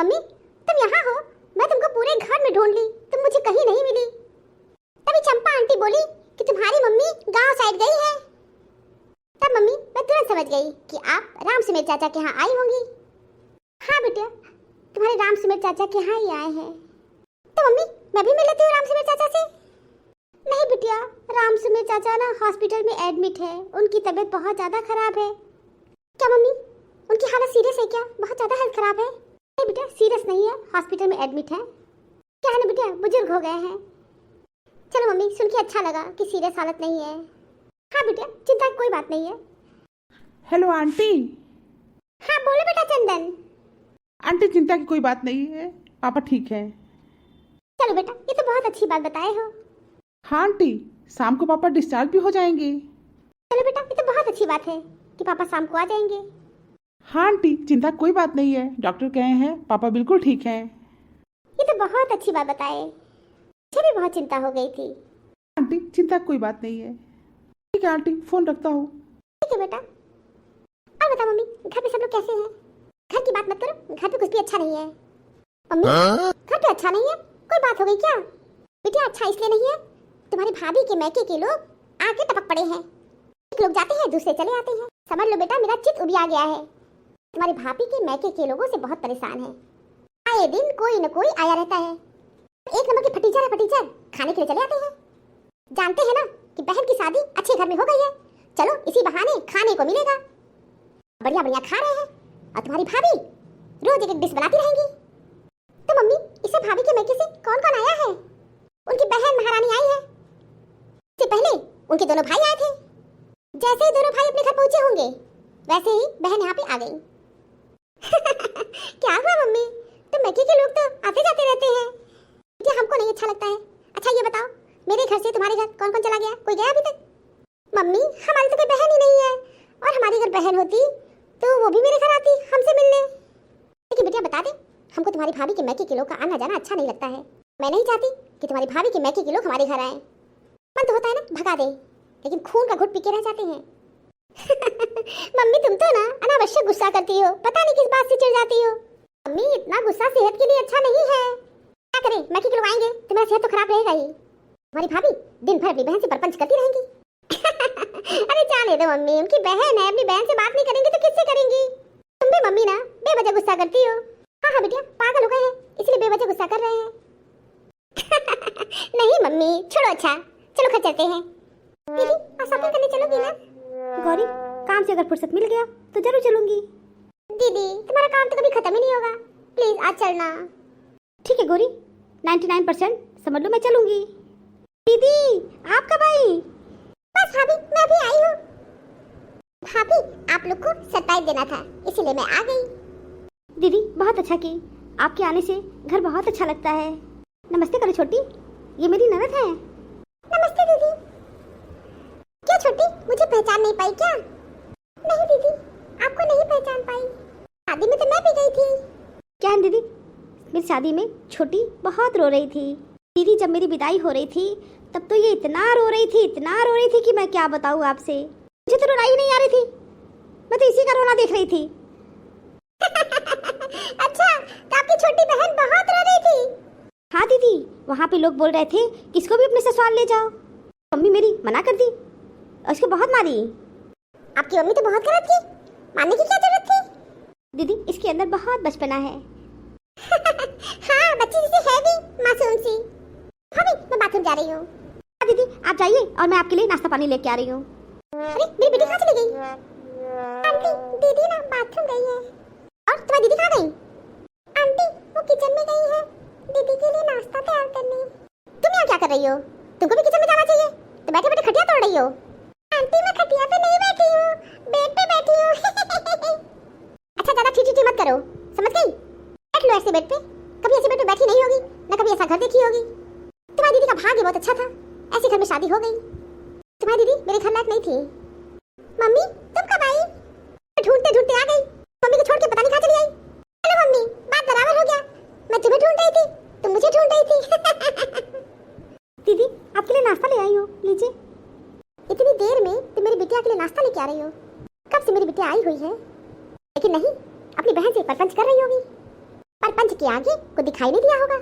Mummy तुम यहाँ हो? मैं तुमको पूरे घर में ढूंढ ली, तुम मुझे कहीं नहीं मिली। तभी चंपा आंटी बोली कि तुम्हारी मम्मी गांव साइड गई है। तब मम्मी मैं तुरंत समझ गई कि आप राम सुमेर चाचा के यहाँ आई होंगी। हाँ बेटा, तुम्हारे राम सुमेर चाचा के यहाँ ही आए हैं। तो मम्मी मैं भी मिल लेती हूँ राम सुमेर चाचा से। नहीं बिटिया, राम सुमेर चाचा ना हॉस्पिटल में एडमिट है, उनकी तबीयत बहुत ज़्यादा खराब है। क्या मम्मी उनकी हालत सीरियस है क्या? बहुत ज़्यादा हेल्थ खराब है? नहीं बेटा सीरियस नहीं है, हॉस्पिटल में एडमिट है। क्या है ना बेटा, बुजुर्ग हो गए हैं। चलो मम्मी सुन के अच्छा लगा कि सीरियस हालत नहीं है। हाँ बेटा चिंता की कोई बात नहीं है। Hello aunty. हाँ बोलो बेटा चंदन। आंटी चिंता की कोई बात नहीं है, पापा ठीक है। चलो बेटा ये तो बहुत अच्छी बात बताए हो। हाँ आंटी, शाम को पापा डिस्चार्ज भी हो जाएंगे। चलो बेटा ये तो बहुत अच्छी बात है कि पापा शाम को आ जाएंगे। हाँ आंटी चिंता की कोई बात नहीं है, डॉक्टर कहे हैं पापा बिल्कुल ठीक हैं। ये तो बहुत अच्छी बात बताए, मुझे भी बहुत चिंता हो गई थी। आंटी चिंता की कोई बात नहीं है। ठीक है आंटी, फोन रखता हूँ। ठीक है बेटा। और बता मम्मी घर पे सब लोग कैसे हैं? घर की बात मत करो, घर पे कुछ भी अच्छा नहीं है। मम्मी घर पे अच्छा नहीं है? कोई बात हो गई क्या? बेटा अच्छा इसलिए नहीं है, तुम्हारी भाभी के मैके के लोग आके टपक पड़े हैं। एक लोग जाते हैं दूसरे चले आते हैं। समझ लो बेटा मेरा चित्त उबिया गया है। तुम्हारी भाभी के मैके के लोगों से बहुत परेशान है। आए दिन कोई न कोई आया रहता है। एक नंबर के फटीचर है फटीचर, खाने के लिए चले आते हैं। जानते हैं ना कि बहन की शादी अच्छे घर में हो गई है, चलो इसी बहाने खाने को मिलेगा। बढ़िया बढ़िया खा रहे हैं और तुम्हारी भाभी रोज एक डिश बनाती रहेंगी। तो मम्मी इसे भाभी के मैके से कौन कौन आया है? उनकी बहन महारानी आई है, इससे पहले उनके दोनों भाई आए थे। जैसे ही दोनों भाई अपने घर पहुंचे होंगे वैसे ही बहन यहाँ पे आ गई। क्या हुआ मम्मी, तो मैके के लोग तो आते जाते रहते हैं, क्या हमको नहीं अच्छा लगता है? अच्छा ये बताओ मेरे घर से तुम्हारे घर कौन कौन चला गया? कोई गया अभी तक? मम्मी हमारी तो कोई बहन ही नहीं है, और हमारी अगर बहन होती तो वो भी मेरे घर आती हमसे मिलने। लेकिन बेटिया बता दे, हमको तुम्हारी भाभी के मैके के लोग का आना जाना अच्छा नहीं लगता है। मैं नहीं चाहती कि तुम्हारी भाभी के मैके के लोग हमारे घर आए। मन तो होता है ना भगा दे, लेकिन खून का घुट पी के रह जाते हैं। मम्मी तुम तो ना अनावश्यक गुस्सा करती हो, पता नहीं किस बात से चिढ़ जाती हो। मम्मी इतना गुस्सा सेहत के लिए अच्छा नहीं है। क्या करें, मैके के लोग आएंगे तो मेरा सेहत तो खराब रहेगा ही। तुम्हारी भाभी दिन भर अपनी बहन से परपंच करती रहेंगी। अरे जाने दो मम्मी, उनकी बहन है, अपनी बहन से बात नहीं करेंगी तो किससे करेंगी? तुम भी मम्मी ना बेवजह गुस्सा करती हो। हाँ हाँ बेटिया पागल हो गए हैं इसलिए बेवजह गुस्सा कर रहे हैं। नहीं मम्मी छोड़ो, अच्छा चलो घर चलते हैं। दीदी आप शॉपिंग करने चलोगी ना? गौरी काम से अगर फुर्सत मिल गया तो जरूर चलूंगी। दीदी तुम्हारा काम तो कभी खत्म ही नहीं होगा, प्लीज आज चलना। ठीक है गौरी, 99% समझ लो मैं चलूंगी। दीदी आप कब आई? बस भाभी मैं भी आई हूँ। भाभी आप लोग को सरप्राइज देना था इसीलिए मैं आ गई। दीदी बहुत अच्छा की, आपके आने से घर बहुत अच्छा लगता है। नमस्ते करो छोटी, ये मेरी ननद है। नमस्ते दीदी। क्या छोटी मुझे पहचान नहीं पाई क्या? नहीं दीदी आपको नहीं पहचान पाई, शादी में तो मैं भी गई थी। क्या है दीदी, मेरी शादी में छोटी बहुत रो रही थी। दीदी जब मेरी विदाई हो रही थी तब तो ये इतना रो रही थी, इतना रो रही थी कि मैं क्या बताऊँ आपसे। मुझे तो रोना ही नहीं आ रही थी, मैं तो इसी का रोना देख रही थी। अच्छा तो आपकी छोटी बहन बहुत रो रही थी? हाँ दीदी, वहाँ पे लोग बोल रहे थे कि इसको भी अपने ससुराल ले जाओ। मम्मी मेरी मना कर दी और इसको बहुत मारी। आपकी मम्मी तो बहुत गलत थी, मारने की क्या जरूरत थी? दीदी इसके अंदर बहुत बचपना है। हाँ बच्ची जैसी है भी, मासूम सी। भाभी मैं बाथरूम जा रही हूँ। दीदी आप जाइए और मैं आपके लिए नाश्ता पानी लेके आ रही हूँ। अरे मेरी बेटी कहाँ चली गई? आंटी दीदी ना बाथरूम गई है। और तुम्हारी दीदी कहाँ गई? आंटी वो किचन में गई है दीदी के लिए नाश्ता तैयार करने। तुम यहाँ क्या कर रही हो? तुमको भी किचन में जाना चाहिए, तो बैठे बैठे खटिया तोड़ रही हो। आंटी मैं खटिया पे नहीं बैठी हूँ, बेड पे बैठी हूँ। अच्छा ज्यादा ठी मत करो, समझ गई? बैठ लो ऐसे बेड पे, कभी ऐसे बेड पे बैठी नहीं होगी, न कभी ऐसा घर देखी होगी। तुम्हारी दीदी का भाग्य बहुत अच्छा था, ऐसे घर में शादी हो गई। तुम्हारी दीदी मेरे घर लायक नहीं थी। मम्मी तुम कब आई? ढूंढते ढूंढते आ गई, मम्मी को छोड़ के पता नहीं कहाँ चली आई। हेलो मम्मी बात बराबर हो गया, मैं तुम्हें ढूंढ रही थी, तुम मुझे ढूंढ रही थी। दीदी आपके लिए नाश्ता ले आई हूँ, लीजिए। इतनी देर में तुम मेरी बिटिया के लिए नाश्ता लेके आ रही हो? कब से मेरी बिटिया आई हुई है, लेकिन नहीं अपनी बहन से परपंच कर रही होगी। परपंच कि आगे को दिखाई नहीं दिया होगा।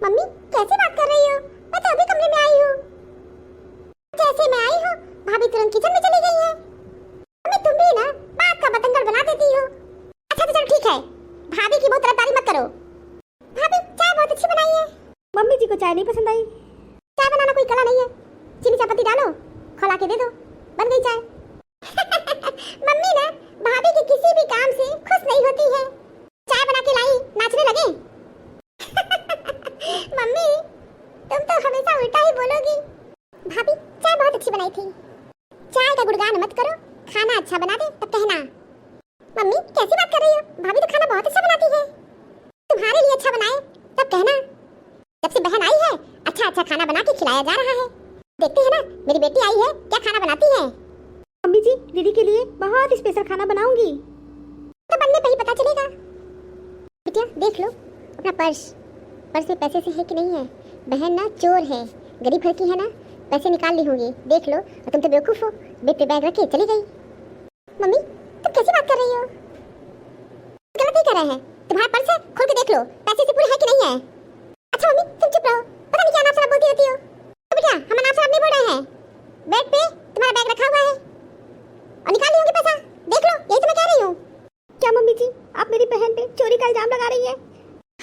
मम्मी कैसी बात कर रही हो? मैं तो अभी कमरे में आई हूँ। जैसे मैं आई हूँ भाभी तुरंत किचन में चली गई है। मम्मी तुम भी ना बात का बतंगड़ बना देती हो। अच्छा तो चलो ठीक है, भाभी की बहुत तरफदारी मत करो। भाभी चाय बहुत अच्छी बनाई है। मम्मी जी को चाय नहीं पसंद आई। चाय बनाना कोई कला नहीं है, चीनी चायपत्ती डालो, खौला के दे दो, बन गई चाय। मम्मी ना भाभी के किसी भी काम से खुश नहीं होती है। चाय बना के लाई, नाचने लगे। मम्मी तुम तो हमेशा उल्टा ही बोलोगी। भाभी चाय बहुत अच्छी बनाई थी। चाय का गुणगान मत करो, खाना अच्छा बना दे तब कहना। मम्मी कैसी बात कर रही हो? भाभी तो खाना बहुत अच्छा बनाती है। तुम्हारे लिए अच्छा बनाए तब कहना। जब से बहन आई है अच्छा अच्छा खाना बना के खिलाया जा रहा है। देखते हैं ना मेरी बेटी आई है क्या खाना बनाती है। मम्मी जी दीदी के लिए बहुत स्पेशल खाना बनाऊंगी। तो बनने पे ही पता चलेगा। बेटिया देख लो अपना पर्स में पैसे से है कि नहीं है। बहन ना चोर है, गरीब घर की है ना, पैसे निकाल ली होंगी। देख लो और तुम तो बेवकूफ हो, बेड पे बैग रख के चली गई। मम्मी तुम कैसी बात कर रही हो? गलत ही कर रहे हैं। तुम्हारा पर्स है, खोल के देख लो पैसे से पूरे है कि नहीं है। अच्छा मम्मी तुम चुप रहो, पता नहीं क्या नाम शराब बोलती रहती हो। तो बेटा हम नाम शराब नहीं बोल रहे हैं। बेड पे तुम्हारा बैग रखा हुआ है और निकाल ली होंगी पैसा। देख लो यही तो मैं कह रही हूँ। क्या मम्मी जी आप मेरी बहन पे चोरी का इल्जाम लगा रही है?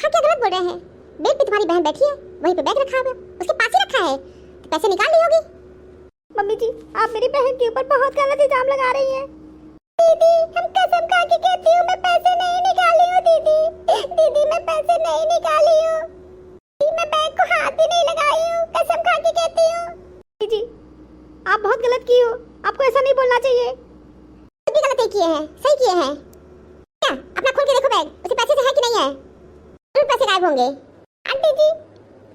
हाँ क्या गलत बोल रहे हैं? बेड पे तुम्हारी बहन बैठी है, वहीं पे बैग रखा हुआ है, उसके पास ही रखा है, तो पैसे निकाल ली होगी। मम्मी जी आप मेरी बहन के ऊपर बहुत गलत इल्जाम लगा रही हैं। दीदी हम कसम खा के कहती हूँ मैं पैसे नहीं निकाली हूँ। दीदी मैं पैसे नहीं निकाली हूँ। मैं बैग को हाथ भी नहीं लगाई हूँ, कसम खा के कहती हूँ। दीदी आप बहुत गलत की हो, आपको ऐसा नहीं बोलना चाहिए। भी गलत किए हैं, सही किए हैं। क्या अपना खोल के देखो बैग, उसके पैसे से है कि नहीं है। जरूर पैसे गायब होंगे। आंटी जी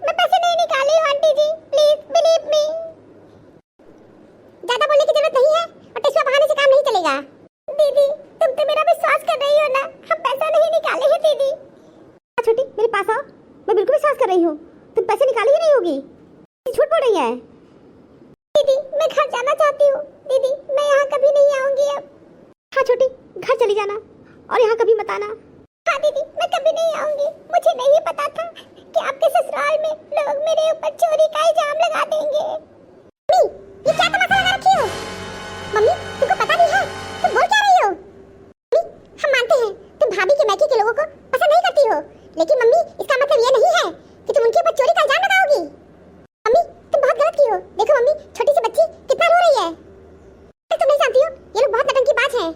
मैं पैसे नहीं निकाली हूँ। Aunty ji please believe me. ज्यादा बोलने की जरूरत नहीं है और टेस्वा बहाने से काम नहीं चलेगा। दीदी तुम तो मेरा विश्वास कर रही हो ना, हम पैसा नहीं निकाले हैं। दीदी छोटी मेरे पास आओ, मैं बिल्कुल विश्वास कर रही हूँ, तुम पैसे निकाली ही नहीं होगी। झूठ बोल रही है। दीदी मैं घर जाना चाहती हूँ। दीदी मैं यहाँ कभी नहीं आऊंगी अब। हाँ छोटी घर चली जाना और यहाँ कभी मत आना। हाँ दीदी मैं कभी नहीं आऊंगी। मुझे नहीं पता था कि आपके ससुराल में लोग मेरे ऊपर चोरी का इल्जाम लगा देंगे। मम्मी ये क्या तमाशा लगा रखी हो? मम्मी तुमको पता नहीं है तुम बोल क्या रही हो? मम्मी हम मानते हैं तुम भाभी के मैके के लोगों को पसंद नहीं करती हो, लेकिन मम्मी इसका मतलब ये नहीं है कि तुम उनके ऊपर चोरी का इल्जाम लगाओगी। मम्मी तुम बहुत गलत की हो। देखो मम्मी छोटी सी बच्ची कितना रो रही है। तुम नहीं जानती हो ये लोग बहुत नटंकीबाज हैं।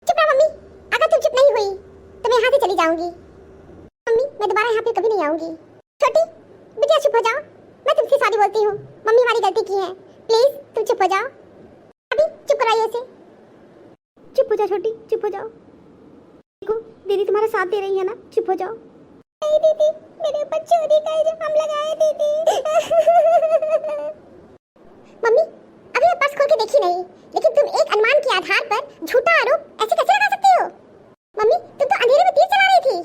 चुप रहो मम्मी, अगर तुम चुप नहीं हुई तो मैं यहाँ से चली जाऊंगी। मम्मी मैं दोबारा यहाँ पे कभी नहीं आऊंगी। छोटी बिटिया चुप हो जाओ, मैं तुमसे सॉरी बोलती हूँ, मम्मी हमारी गलती की है, प्लीज तुम चुप हो जाओ। अभी चुप कराइए इसे। चुप हो जाओ छोटी चुप हो जाओ। देखो दीदी तुम्हारा साथ दे रही है ना, चुप हो जाओ। नहीं दीदी मेरे ऊपर चोरी का इल्जाम लगाया दीदी। मम्मी अभी मैं पर्स खोल के देखी नहीं, लेकिन तुम एक अनुमान के आधार पर झूठा आरोप ऐसे कैसे लगा सकती हो? मम्मी तुम तो अंधेरे में तीर चला रही थी।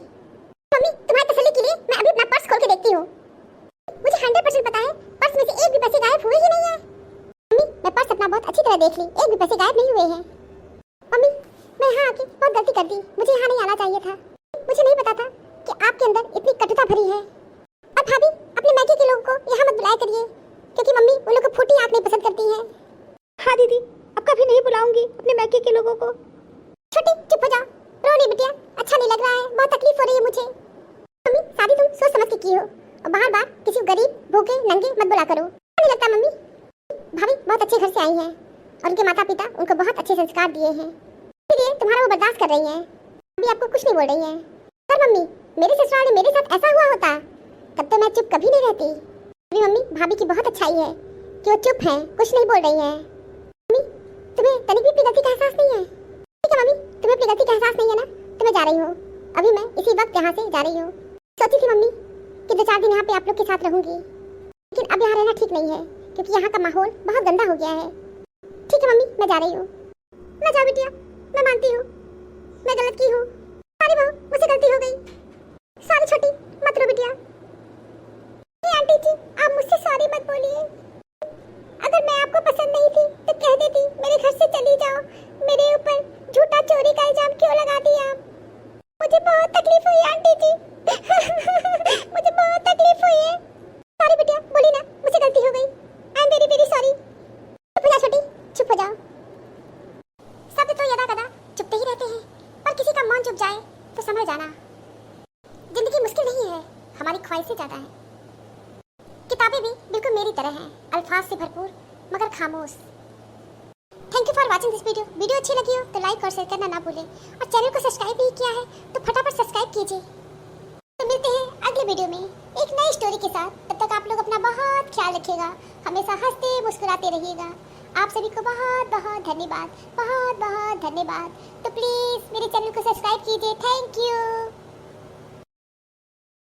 मम्मी तुम्हारी तसल्ली के लिए मैं अभी अपना पर्स खोल के देखती हूँ। मुझे 100% पता है पर्स में से एक भी पैसे गायब हुए ही नहीं है। मम्मी मैं पर्स अपना बहुत अच्छी तरह देख ली, एक भी पैसे गायब नहीं हुए हैं। मम्मी मैं यहाँ आके बहुत गलती कर दी, मुझे यहाँ नहीं आना चाहिए था। मुझे नहीं पता था कि आपके अंदर इतनी कटुता भरी है। और भाभी अपने मैके के लोगों को यहाँ मत बुलाया करिए, क्योंकि मम्मी उन लोगों को फूटी आँख नहीं पसंद करती है। हाँ दीदी अब कभी नहीं बुलाऊंगी अपने मैके के लोगों को। छोटी चुप हो जाओ, रो नहीं बिटिया, अच्छा नहीं लग रहा है, बहुत तकलीफ हो रही है मुझे। मम्मी शादी तुम सोच समझ के की हो और बार बार किसी को गरीब भूखे नंगे मत बुला करो। नहीं लगता मम्मी भाभी बहुत अच्छे घर से आई हैं और उनके माता पिता उनको बहुत अच्छे संस्कार दिए हैं, इसलिए तुम्हारा वो बर्दाश्त कर रही हैं। अभी आपको कुछ नहीं बोल रही हैं। पर मम्मी मेरे ससुराल में मेरे साथ ऐसा हुआ होता तब तो मैं चुप कभी नहीं रहती। अभी मम्मी भाभी की बहुत अच्छाई है कि वो चुप हैं, कुछ नहीं बोल रही हैं। मम्मी तुम्हें तनिक भी अपनी गलती का एहसास नहीं है? ठीक है मम्मी तुम्हें अपनी गलती का एहसास नहीं है ना, तो मैं जा रही हूँ। अभी मैं इसी वक्त यहाँ से जा रही हूँ। सोची थी मम्मी कि 2-4 दिन यहाँ पे आप लोग के साथ रहूंगी, लेकिन अब यहाँ रहना ठीक नहीं है क्योंकि यहाँ का माहौल बहुत गंदा हो गया है। ठीक है मम्मी मैं जा रही हूँ। मैं जा बिटिया, मैं मानती हूँ मैं गलत की हूँ। सॉरी बहू मुझसे गलती हो गई। सॉरी छोटी मत रो बिटिया। आंटी जी आप मुझसे सॉरी मत बोलिए। अगर मैं आपको पसंद नहीं थी तो कह देती मेरे घर से चली जाओ। मेरे ऊपर झूठा चोरी का इल्जाम क्यों लगा दिया आप? मुझे बहुत तकलीफ हुई आंटी जी। कितनी ज़्यादा हैं। किताबें भी बिल्कुल मेरी तरह हैं, अल्फाज से भरपूर मगर खामोश। Thank you for watching this video. Video अच्छी लगी हो तो लाइक और शेयर करना ना भूलें, और चैनल को सब्सक्राइब नहीं किया है तो फटाफट सब्सक्राइब कीजिए। तो मिलते हैं अगले वीडियो में एक नई स्टोरी के साथ। तब तक आप लोग अपना बहुत ख्याल रखिएगा, हमेशा हंसते मुस्कुराते रहिएगा। आप सभी को बहुत बहुत धन्यवाद, बहुत बहुत धन्यवाद। तो प्लीज़ मेरे चैनल को सब्सक्राइब कीजिए। Thank you.